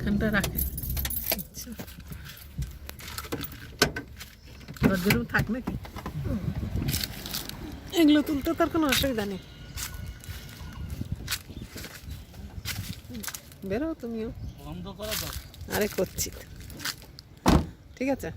এখানটা রাখে। আচ্ছা, যেরকম থাক নাকি, এগুলো তুলতে তার কোনো অসুবিধা নেই। বেরো তুমিও। বন্ধ করা দাও। আরে করছি, ঠিক আছে।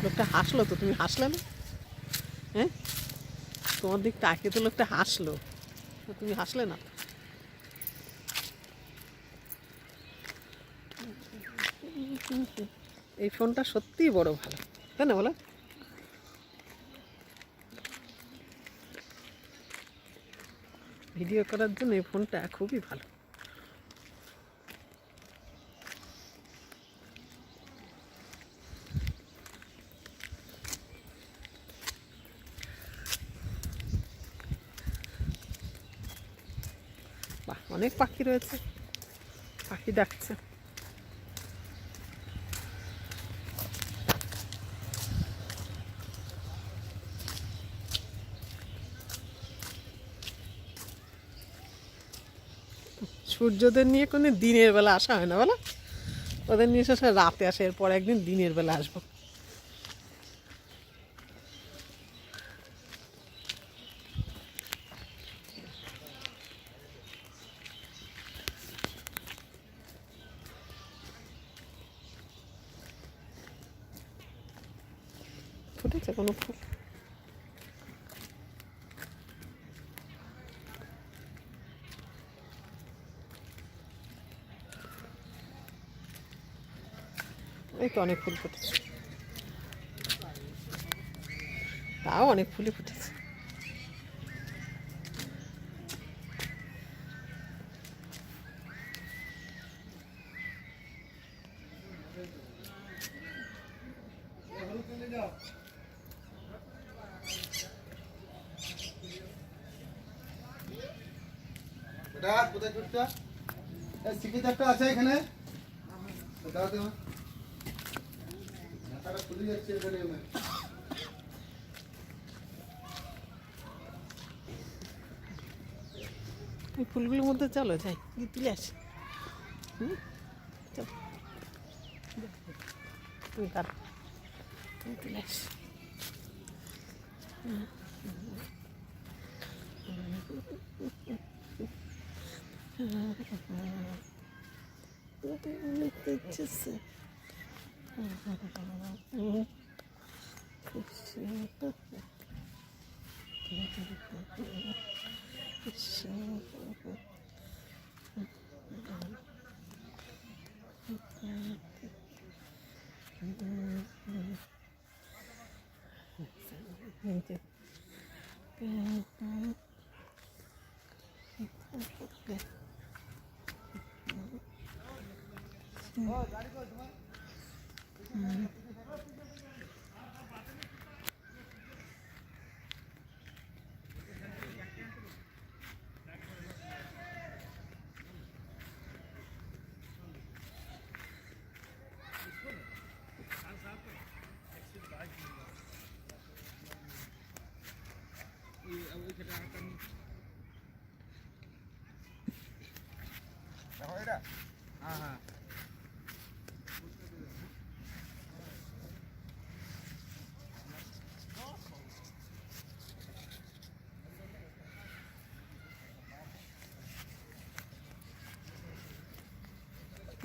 লোকটা হাসলো তো, তুমি হাসলে না? হ্যাঁ, তোমার দিক তাকিয়ে তো লোকটা হাসলো, তুমি হাসলে না? এই ফোনটা সত্যিই বড় ভালো, তাই না বলো? ভিডিও করার জন্য এই ফোনটা খুবই ভালো। বাহ, অনেক পাখি রয়েছে, পাখি ডাকছে। সূর্যদের নিয়ে কোনো দিনের বেলা আসা হয় না বলো? ওদের নিয়ে এসে রাতে আসে, এরপর একদিন দিনের বেলা আসবো। ফুটেছে কোনো ফুল? এই তো অনেক ফুল ফুটেছে, তাও অনেক ফুলই ফুটেছে। একটা আছে এখানে, এই ফুলগুলোর মধ্যে চলো যাই, গিয়ে তুলে আসি। চলো, তুমি দাঁড়া, তুমি তুলে আসি। হ্যাঁ হ্যাঁ,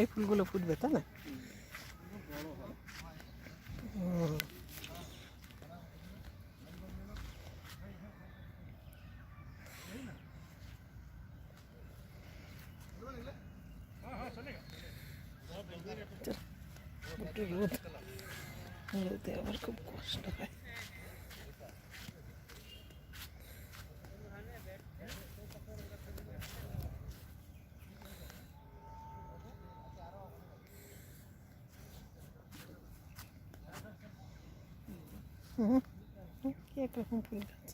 এই ফুলগুলো ফুটবে তাই না? একটু রোদ, রোদে আমার খুব কষ্ট হয়। কি একরকম ফুল গাছ।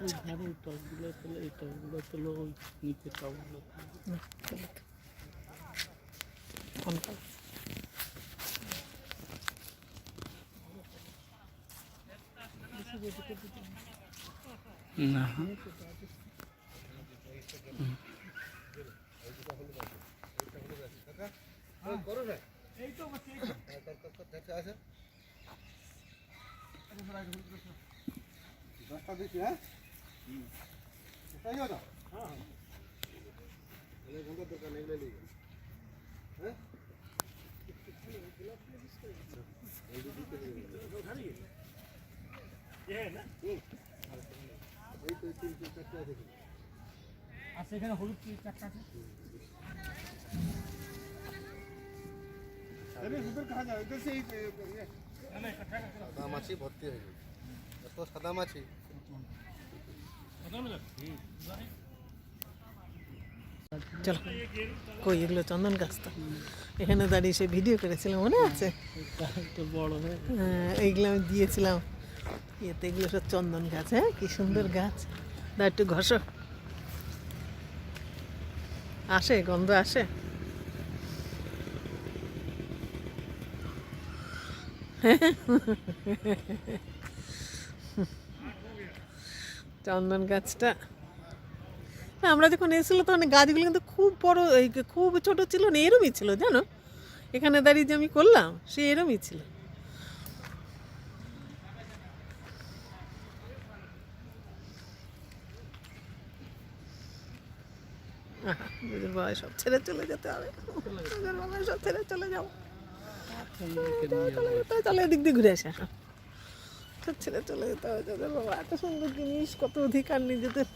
ওই ধারে টবগুলো তোলো, এই টবগুলো তোলো, ওই নিচে টবগুলো তোলো। না, না দশটা দিচ্ছি, হ্যাঁ তাই তো দোকান এগুলো নিয়ে যান। হ্যাঁ এই তো 3-4টা দেখি আচ্ছা, এখানে হলুদ 4টা আছে। সাদা মাছি ভর্তি হয়ে গেছে, এত সাদা মাছি। চলো, কই এগুলো চন্দন গাছ তো এখানে দাঁড়িয়ে সে ভিডিও করেছিলাম, মনে আছে? একটু বড় হয়ে হ্যাঁ, এইগুলো আমি দিয়েছিলাম ইয়েতে। এগুলো সব চন্দন গাছ, হ্যাঁ কি সুন্দর গাছ। দা একটু ঘষো, আসে গন্ধ আসে। চন্দন গাছটা না, আমরা যখন এসেছিল তখন গাছগুলো কিন্তু খুব বড়, খুব ছোট ছিল না, এরমই ছিল জানো। এখানে দাঁড়িয়ে যে আমি করলাম সে এরমই ছিল। দুজন বাবা সব ছেড়ে চলে যেতে হবে, দুজন বাবা সব ছেড়ে চলে যাও, চলে এদিক দিয়ে ঘুরে আসে। সব ছেড়ে চলে যেতে হবে তোদের বাবা, এত সুন্দর জিনিস, কত অধিকার নিজেদের,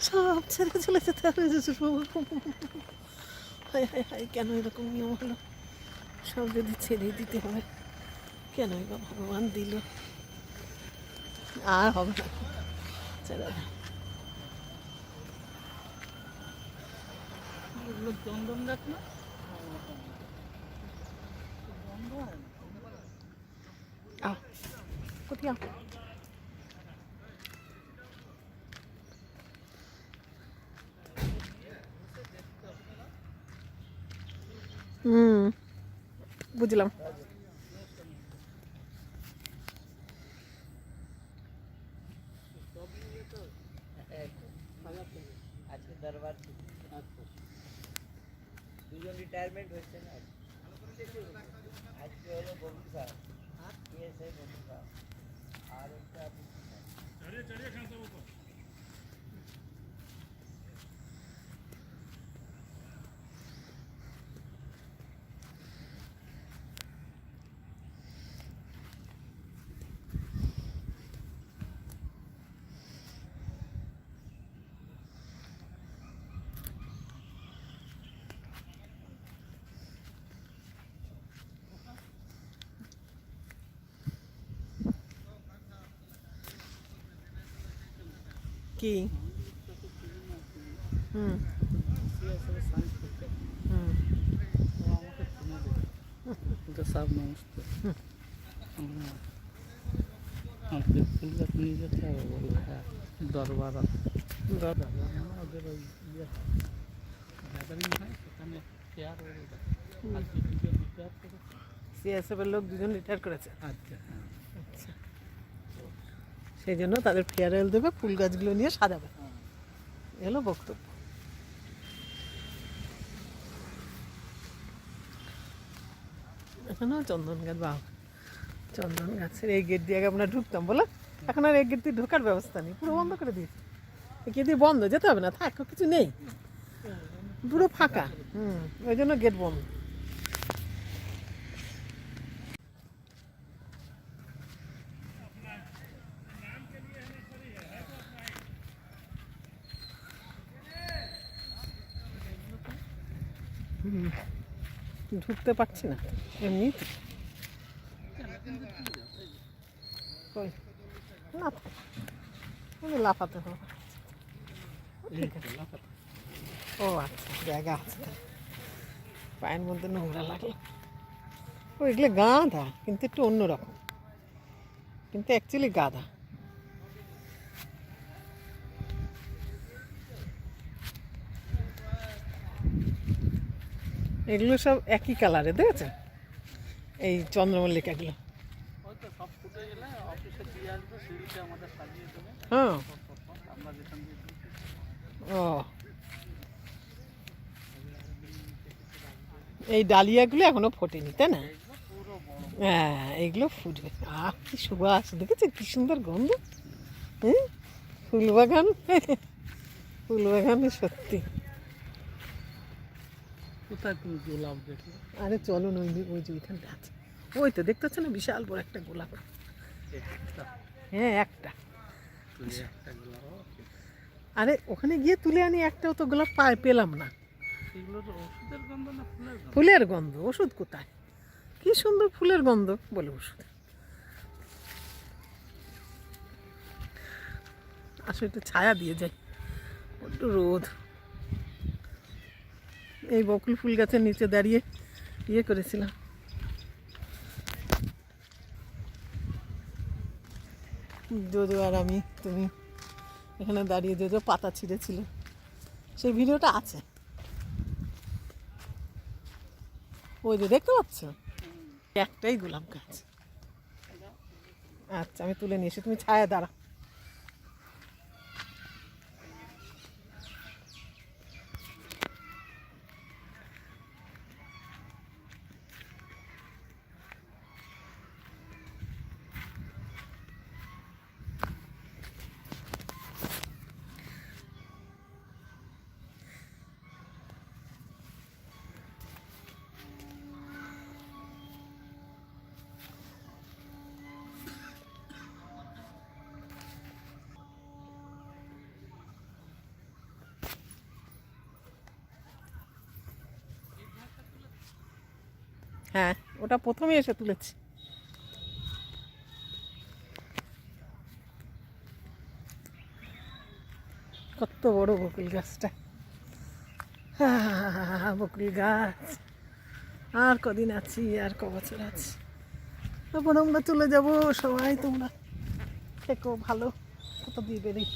সব ছেড়ে চলে যেতে হবে। হাই হাই হাই, কেন এরকম নিয়ম হলো? সব যদি ছেড়ে দিতে হবে, কেনই বা ভগবান দিল? আর হবে না, ছেড়ে দাও। চন্দন গাছ না? আও, কোথায় আও? বুঝলাম। আজকে দরবার দুজন রিটায়ারমেন্ট হচ্ছে না আজকে হলো বন্ধু সাহেব পিএসআই বন্ধু সাহেব আর একটা কি? হুম হুম এটা সব মানুষ তো আমাকে ফুল গাছ নিয়ে যেতে হবে, বললো হ্যাঁ দরবার আছে। ওদের ওই গ্যাদারিং হয়, সেখানে চেয়ার আজকে দুজন রিটায়ার করেছে। সিএসএফ এর লোক দুজন রিটায়ার করেছে, আচ্ছা হ্যাঁ, আচ্ছা, সেই জন্য তাদের ফেয়ারওয়েল দেবে, ফুল গাছগুলো নিয়ে সাজাবে, এলো বক্তব্য। এখানেও চন্দন গাছ, বাহ, চন্দন গাছের এই গেট দিয়ে আগে আমরা ঢুকতাম, বলো? এখন আর এই গেট দিয়ে ঢোকার ব্যবস্থা নেই, পুরো বন্ধ করে দিয়েছে। এই গেট দিয়ে বন্ধ, যেতে হবে না, থাক, কিছু নেই, পুরো ফাঁকা। ওই জন্য গেট বন্ধ। ঢুকতে পারছি না এমনি তো। কই না, লাফাতে হবে। ঠিক আছে, ও আচ্ছা, জায়গা আছে, পায়ের মধ্যে নোংরা লাগলো। ও এগুলো গাঁদা, কিন্তু একটু অন্যরকম, কিন্তু অ্যাকচুয়ালি গাঁদা। এগুলো সব একই কালারে, দেখেছেন? এই চন্দ্রমল্লিকাগুলো হয়তো সব ফুটে গেলে অফিসে দিয়ে আসবে, সিঁড়িতে আমার হ্যাঁ, আমরা যেখান দিয়ে ঢুকি, ও এই ডালিয়াগুলো এখনো ফোটেনি, তাই না? এগুলো পুরো বড়। হ্যাঁ, এগুলো ফুটবে। আহ, কি সুবাস, দেখেছো কি সুন্দর গন্ধ। হ্যাঁ, ফুলবাগান, ফুলবাগানে সত্যি। কোথায় তুমি গোলাপ দেখলে? আরে চলো না, ওই যে ওইখানটা আছে, ওই তো দেখতে পাচ্ছ না বিশাল বড় একটা গোলাপ। একটা হ্যাঁ, একটা। তুলে একটা গোলাপ। আরে ওখানে গিয়ে তুলে আনি, একটাও তো গোলাপ পেলাম না। এগুলো তো ওষুধের গন্ধ না ফুলের গন্ধ? ফুলের গন্ধ, ওষুধ কোথায়? কি সুন্দর ফুলের গন্ধ, বলে ওষুধ। আসলে একটু ছায়া দিয়ে যাই, একটু রোদ। এই বকুল ফুল গাছের নিচে দাঁড়িয়ে ইয়ে করেছিলাম। জোজো আর আমি, তুমি এখানে দাঁড়িয়ে জোজো পাতা ছিঁড়েছিল, সেই ভিডিওটা আছে। ওই যে দেখতে পাচ্ছ, একটাই গোলাপ গাছ। আচ্ছা, আমি তুলে নিয়ে এসে, তুমি ছায়া দাঁড়া। হ্যাঁ, ওটা প্রথমে এসে তুলেছি। কত বড় বকুল গাছটা, বকুল গাছ। আর কদিন আছি, আর ক বছর আছি, তারপর আমরা চলে যাব। সবাই তোমরা থেকো ভালো, কত দিয়ে বেরোই।